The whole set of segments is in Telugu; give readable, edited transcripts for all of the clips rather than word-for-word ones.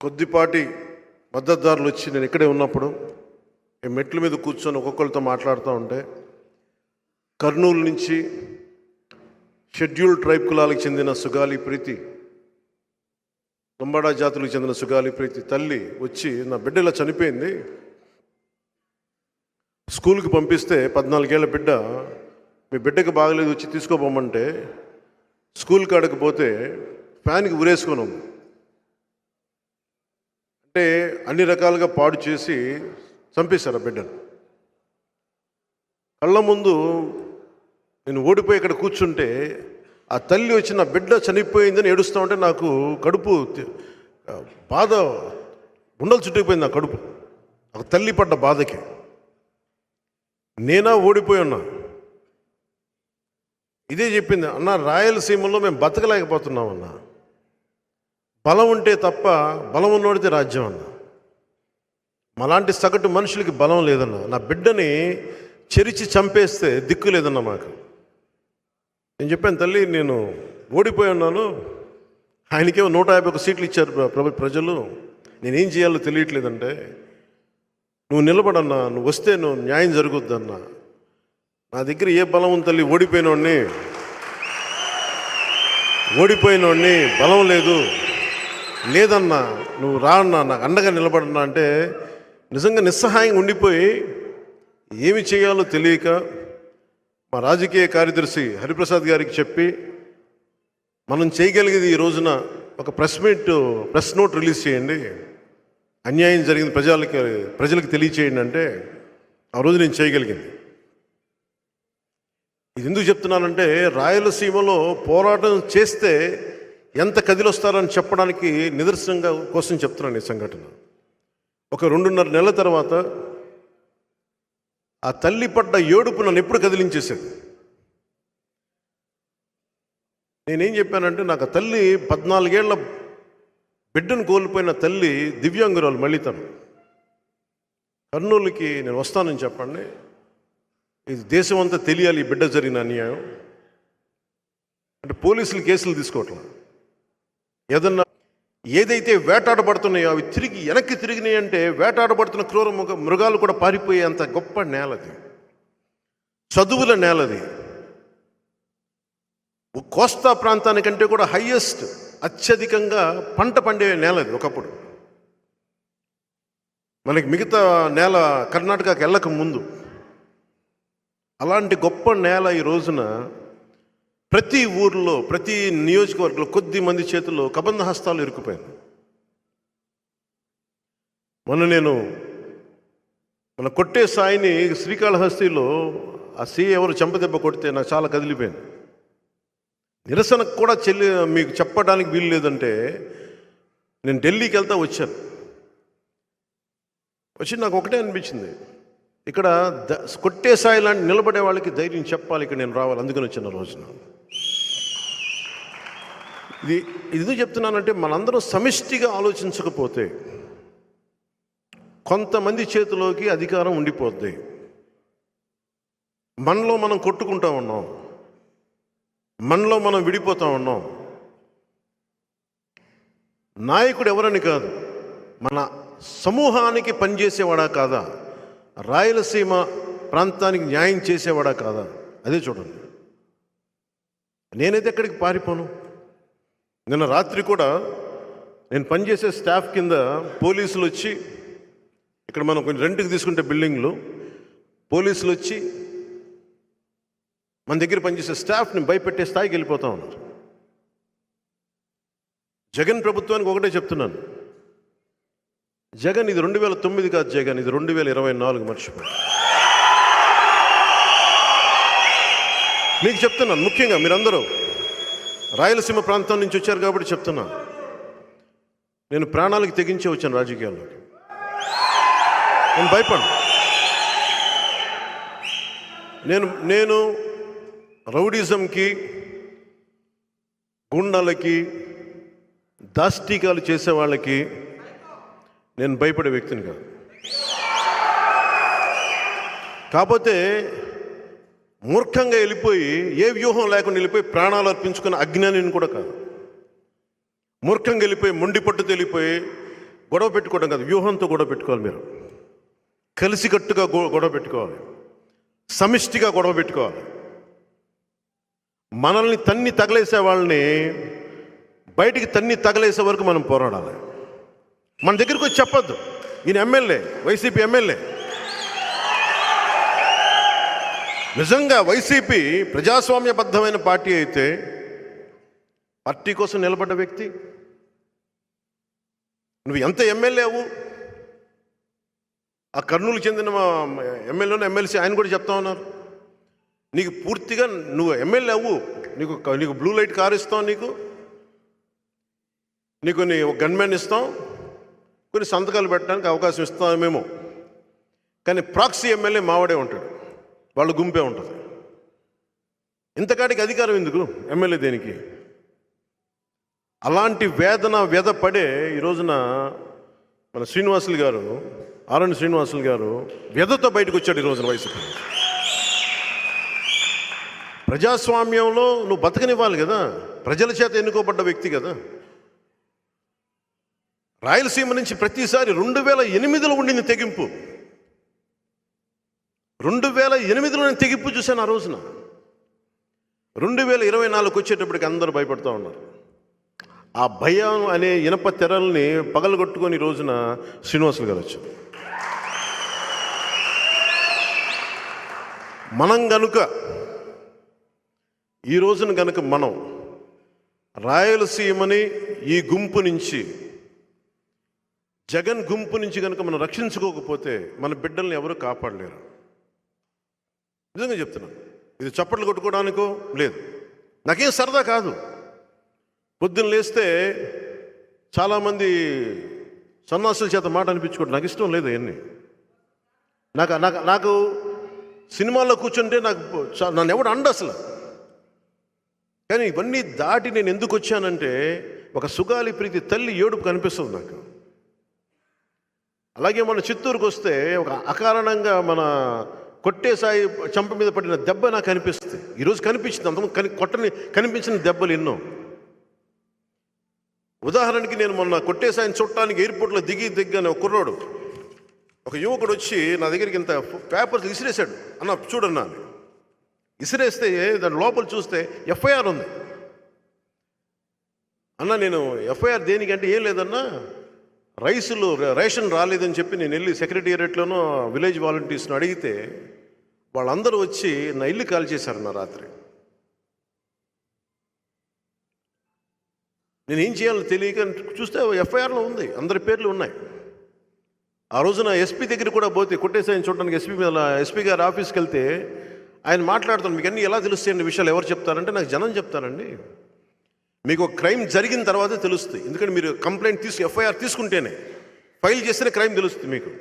కొద్దిపాటి మద్దతుదారులు వచ్చి నేను ఇక్కడే ఉన్నప్పుడు ఈ మెట్ల మీద కూర్చొని ఒక్కొక్కరితో మాట్లాడుతూ ఉంటే కర్నూలు నుంచి షెడ్యూల్డ్ ట్రైబ్ కులాలకు చెందిన సుగాలి ప్రీతి, లంబాడా జాతులకు చెందిన సుగాలి ప్రీతి తల్లి వచ్చి, నా బిడ్డ ఇలా చనిపోయింది, స్కూల్కి పంపిస్తే 14 ఏళ్ల బిడ్డ, మీ బిడ్డకి బాగలేదు వచ్చి తీసుకోపోమంటే స్కూల్ కాడకు పోతే ఫ్యాన్కి ఉరేసుకొని ఉంది. అంటే అన్ని రకాలుగా పాడు చేసి చంపేశారు ఆ బిడ్డను. కళ్ళ ముందు నేను ఓడిపోయి ఇక్కడ కూర్చుంటే ఆ తల్లి వచ్చి నా బిడ్డ చనిపోయిందని ఏడుస్తూ ఉంటే నాకు కడుపు బాధ ఉండలు చుట్టుకుపోయింది. నా కడుపు ఒక తల్లి పడ్డ బాధకి. నేనా ఓడిపోయి ఉన్నా. ఇదే చెప్పింది, అన్న రాయలసీమలో మేము బతకలేకపోతున్నామన్నా, బలం ఉంటే తప్ప బలం ఉన్నోడితే రాజ్యం అన్న. మాలాంటి సగటు మనుషులకి బలం లేదన్నా. నా బిడ్డని చెరిచి చంపేస్తే దిక్కు లేదన్నా మాకు. నేను చెప్పాను, తల్లి నేను ఓడిపోయి ఉన్నాను, ఆయనకేమో 151 సీట్లు ఇచ్చారు ప్రజలు, నేనేం చేయాలో తెలియట్లేదంటే, నువ్వు నిలబడన్నా, నువ్వు వస్తే నువ్వు న్యాయం జరుగుద్దన్నా. నా దగ్గర ఏ బలం ఉంది తల్లి, ఓడిపోయినోడిని బలం లేదన్నా, నువ్వు రా అన్నా, నాకు అండగా నిలబడన్నా అంటే నిజంగా నిస్సహాయంగా ఉండిపోయి ఏమి చేయాలో తెలియక మా రాజకీయ కార్యదర్శి హరిప్రసాద్ గారికి చెప్పి, మనం చేయగలిగేది ఈ రోజున ఒక ప్రెస్ నోట్ రిలీజ్ చేయండి, అన్యాయం జరిగింది ప్రజలకు తెలియచేయండి అంటే ఆ రోజు నేను చేయగలిగింది. ఇది ఎందుకు చెప్తున్నానంటే, రాయలసీమలో పోరాటం చేస్తే ఎంత కదిలొస్తారని చెప్పడానికి నిదర్శనంగా కోసం చెప్తున్నాను ఈ సంఘటన. ఒక 2.5 నెలల తర్వాత ఆ తల్లి పడ్డ ఏడుపు నన్ను ఎప్పుడు కదిలించేసేది. నేనేం చెప్పానంటే, నాకు ఆ తల్లి 14 ఏళ్ల బిడ్డను కోల్పోయిన తల్లి దివ్యాంగురాలు. మళ్ళీ తను కర్నూలుకి నేను వస్తానని చెప్పండి, ఇది దేశం అంతా తెలియాలి ఈ బిడ్డ జరిగిన అన్యాయం అంటే. పోలీసులు కేసులు తీసుకోవట్లేదు. ఏదన్నా ఏదైతే వేటాడబడుతున్నాయో అవి వెనక్కి తిరిగినాయి అంటే, వేటాడబడుతున్న క్రూర మృగాలు కూడా పారిపోయే అంత గొప్ప నేలది, చదువుల నేలది. కోస్తా ప్రాంతానికంటే కూడా హైయెస్ట్, అత్యధికంగా పంట పండే నేలది ఒకప్పుడు. మనకి మిగతా నేల కర్ణాటకకి వెళ్ళక ముందు అలాంటి గొప్ప నేల ఈ రోజున ప్రతి ఊర్లో, ప్రతి నియోజకవర్గంలో కొద్ది మంది చేతుల్లో కబంధ హస్తాలు ఇరుక్కుపోయాను. మన కొట్టే సాయిని శ్రీకాళహస్తిలో ఆ ఎవరు చెంపదెబ్బ కొడితే నాకు చాలా కదిలిపోయింది. నిరసనకు కూడా మీకు చెప్పడానికి వీలు లేదంటే, నేను ఢిల్లీకి వచ్చాను. నాకు ఒకటే అనిపించింది, ఇక్కడ కొట్టే సాయి లాంటి నిలబడే వాళ్ళకి ధైర్యం చెప్పాలి, ఇక్కడ నేను రావాలి, అందుకని వచ్చిన రోజున. ఇది ఎందుకు చెప్తున్నానంటే, మనందరం సమిష్టిగా ఆలోచించకపోతే కొంతమంది చేతిలోకి అధికారం ఉండిపోద్ది. మనలో మనం కొట్టుకుంటా ఉన్నాం, మనలో మనం విడిపోతూ ఉన్నాం. నాయకుడు ఎవరని కాదు, మన సమూహానికి పనిచేసేవాడా కాదా, రాయలసీమ ప్రాంతానికి న్యాయం చేసేవాడా కాదా, అదే చూడండి. నేనైతే ఎక్కడికి పారిపోను. నిన్న రాత్రి కూడా నేను పనిచేసే స్టాఫ్ కింద పోలీసులు వచ్చి, ఇక్కడ మనం కొంచెం రెంట్కి తీసుకుంటే బిల్డింగ్లు, పోలీసులు వచ్చి మన దగ్గర పనిచేసే స్టాఫ్ని భయపెట్టే స్థాయికి వెళ్ళిపోతా ఉన్నారు. జగన్ ప్రభుత్వానికి ఒకటే చెప్తున్నాను, జగన్ ఇది 2009 కాదు, జగన్ ఇది 2024. మర్చిపోయి మీకు చెప్తున్నాను, ముఖ్యంగా మీరందరూ రాయలసీమ ప్రాంతం నుంచి వచ్చారు కాబట్టి చెప్తున్నాను. నేను ప్రాణాలకు తెగించే వచ్చాను రాజకీయాల్లోకి. నేను భయపడను. నేను రౌడీజంకి, గుండాలకి, దాష్టీకాలు చేసే వాళ్ళకి నేను భయపడే వ్యక్తిని కాదు. కాకపోతే మూర్ఖంగా వెళ్ళిపోయి, ఏ వ్యూహం లేకుండా వెళ్ళిపోయి ప్రాణాలు అర్పించుకున్న అజ్ఞానిని కూడా కాదు. మూర్ఖంగా వెళ్ళిపోయి, మొండి పట్టుతో వెళ్ళిపోయి గొడవ పెట్టుకోవడం కాదు, వ్యూహంతో గొడవ పెట్టుకోవాలి. మీరు కలిసికట్టుగా గొడవ పెట్టుకోవాలి, సమిష్టిగా గొడవ పెట్టుకోవాలి. మనల్ని తన్ని తగలేసే వాళ్ళని బయటికి తన్ని తగలేసే వరకు మనం పోరాడాలి. మన దగ్గరికి వచ్చి చెప్పొద్దు, ఈయన ఎమ్మెల్యే, వైసీపీ ఎమ్మెల్యే. నిజంగా వైసీపీ ప్రజాస్వామ్యబద్ధమైన పార్టీ అయితే, పార్టీ కోసం నిలబడ్డ వ్యక్తి, నువ్వు ఎంత ఎమ్మెల్యే అవ్వు, ఆ కర్నూలు చెందిన ఎమ్మెల్యేను ఎమ్మెల్సీ ఆయన కూడా చెప్తా ఉన్నారు, నీకు పూర్తిగా నువ్వు ఎమ్మెల్యే అవ్వు, నీకు బ్లూ లైట్ కార్ ఇస్తాం, నీకు ఒక గన్మెన్ ఇస్తాం, కొన్ని సంతకాలు పెట్టడానికి అవకాశం ఇస్తామేమో, కానీ ప్రాక్సీ ఎమ్మెల్యే మావాడే ఉంటాడు, వాళ్ళ గుంపే ఉంటుంది. ఇంతకాడికి అధికారం ఎందుకు ఎమ్మెల్యే దేనికి? అలాంటి వ్యధ పడే ఈ రోజున మన శ్రీనివాసులు గారు, ఆరణి శ్రీనివాసులు గారు వ్యధతో బయటకు వచ్చాడు ఈ రోజున. వైసీపీ ప్రజాస్వామ్యంలో నువ్వు బతకనివ్వాలి కదా, ప్రజల చేత ఎన్నుకోబడ్డ వ్యక్తి కదా. రాయలసీమ నుంచి ప్రతిసారి 2008లో ఉండింది తెగింపు, 2008లో నేను తెగింపు చూశాను. ఆ రోజున 2024 వచ్చేటప్పటికి అందరూ భయపడుతూ ఉన్నారు. ఆ భయం అనే ఇనప తెరల్ని పగలగొట్టుకొని ఈ రోజున శ్రీనివాసులు గారు వచ్చారు. మనం గనుక ఈ రోజున గనుక మనం రాయలసీమని ఈ గుంపు నుంచి, జగన్ గుంపు నుంచి కనుక మనం రక్షించుకోకపోతే మన బిడ్డల్ని ఎవరు కాపాడలేరు. నిజంగా చెప్తున్నాను, ఇది చప్పట్లు కొట్టుకోవడానికో లేదు, నాకేం సరదా కాదు. పొద్దున్న లేస్తే చాలామంది సన్నాసుల చేత మాట అనిపించుకోవడం నాకు ఇష్టం లేదు. అవన్నీ నాకు సినిమాల్లో కూర్చుంటే నన్ను ఎవడు అండ అసలు. కానీ ఇవన్నీ దాటి నేను ఎందుకు వచ్చానంటే, ఒక సుగాలి ప్రీతి తల్లి ఏడుపు కనిపిస్తుంది నాకు. అలాగే మన చిత్తూరుకు వస్తే ఒక అకారణంగా మన కొట్టేసాయి చంప మీద పడిన దెబ్బ నాకు కనిపిస్తుంది. ఈరోజు కనిపించింది, అంతకుముందు కనిపించిన దెబ్బలు ఎన్నో. ఉదాహరణకి నేను మొన్న కొట్టేసాయిని చూడటానికి ఎయిర్పోర్ట్లో దిగ్గానే ఒక కుర్రోడు, ఒక యువకుడు వచ్చి నా దగ్గరికి ఇంత పేపర్స్ విసిరేశాడు. అన్న చూడన్నా, విసిరేస్తే దాని లోపల చూస్తే ఎఫ్ఐఆర్ ఉంది. అన్న నేను ఎఫ్ఐఆర్ దేనికంటే ఏం లేదన్నా, రేషన్ రాలేదని చెప్పి నేను వెళ్ళి సెక్రటేరియట్లోనూ విలేజ్ వాలంటీర్స్ను అడిగితే వాళ్ళందరూ వచ్చి నా ఇల్లు కాల్ చేశారు నా రాత్రి. నేను ఏం చేయాలో తెలియక చూస్తే ఎఫ్ఐఆర్లో ఉంది, అందరి పేర్లు ఉన్నాయి. ఆ రోజున ఎస్పీ దగ్గర కూడా పోతే, కొట్టేసాయని చూడడానికి ఎస్పీ గారి ఆఫీస్కి వెళ్తే ఆయన మాట్లాడుతాను, మీకు అన్నీ ఎలా తెలుస్తాయండి విషయాలు, ఎవరు చెప్తారంటే నాకు జనం చెప్తారండి. మీకు ఒక క్రైమ్ జరిగిన తర్వాతే తెలుస్తుంది, ఎందుకంటే మీరు కంప్లైంట్ ఎఫ్ఐఆర్ తీసుకుంటేనే, ఫైల్ చేస్తేనే క్రైమ్ తెలుస్తుంది మీకు.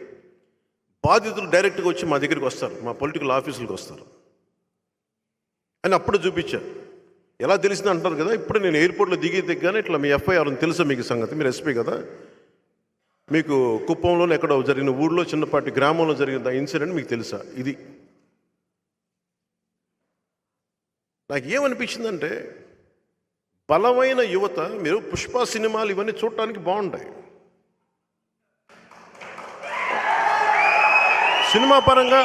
బాధితులు డైరెక్ట్గా వచ్చి మా దగ్గరికి వస్తారు, మా పొలిటికల్ ఆఫీసులకు వస్తారు అని అప్పుడు చూపించారు. ఎలా తెలిసింది అంటారు కదా, ఇప్పుడు నేను ఎయిర్పోర్ట్లో దిగ్గానే ఇట్లా మీ ఎఫ్ఐఆర్ అని తెలుసా మీకు సంగతి, మీరు ఎస్పీ కదా, మీకు కుప్పంలోనే ఎక్కడో జరిగిన ఊళ్ళో చిన్నపాటి గ్రామంలో జరిగిన ఇన్సిడెంట్ మీకు తెలుసా. ఇది నాకు ఏమనిపించిందంటే, బలమైన యువత, మీరు పుష్ప సినిమాలు ఇవన్నీ చూడటానికి బాగుంటాయి, సినిమా పరంగా.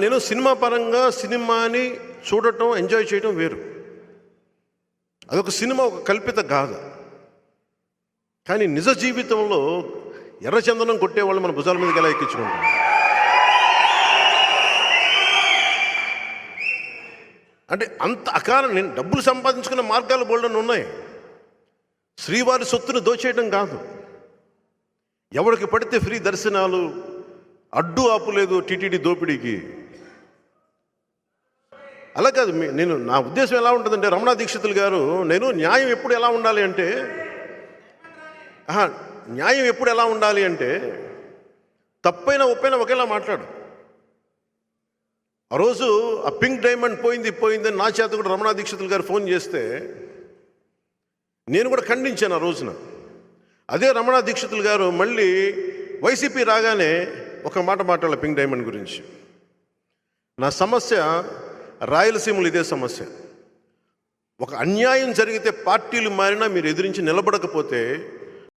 నేను సినిమా పరంగా సినిమాని చూడటం, ఎంజాయ్ చేయడం వేరు. అదొక సినిమా, ఒక కల్పిత గాథ. కానీ నిజ జీవితంలో ఎర్రచందనం కొట్టేవాళ్ళు మన భుజాల మీదకి ఎలా ఎక్కించుకుంటాం. అంటే అంత అకారణం. నేను డబ్బులు సంపాదించుకున్న మార్గాలు బోల్డని ఉన్నాయి. శ్రీవారి సొత్తును దోచేయడం కాదు, ఎవరికి పడితే ఫ్రీ దర్శనాలు, అడ్డు ఆపు లేదు టీటీడీ దోపిడీకి. అలా కాదు. నా ఉద్దేశం ఎలా ఉంటుందంటే, రమణ దీక్షితులు గారు, న్యాయం ఎప్పుడు ఎలా ఉండాలి అంటే, న్యాయం ఎప్పుడు ఎలా ఉండాలి అంటే, తప్పైనా ఒప్పైనా ఒకేలా మాట్లాడు. ఆ రోజు ఆ పింక్ డైమండ్ పోయిందని నా చేత కూడా రమణ దీక్షితులు గారు ఫోన్ చేస్తే నేను కూడా ఖండించాను ఆ రోజున. అదే రమణ దీక్షితులు గారు మళ్ళీ వైసీపీ రాగానే ఒక మాట మాట్లాడాలి పింక్ డైమండ్ గురించి. నా సమస్య రాయలసీమలో ఇదే సమస్య. ఒక అన్యాయం జరిగితే పార్టీలు మారినా మీరు ఎదిరించి నిలబడకపోతే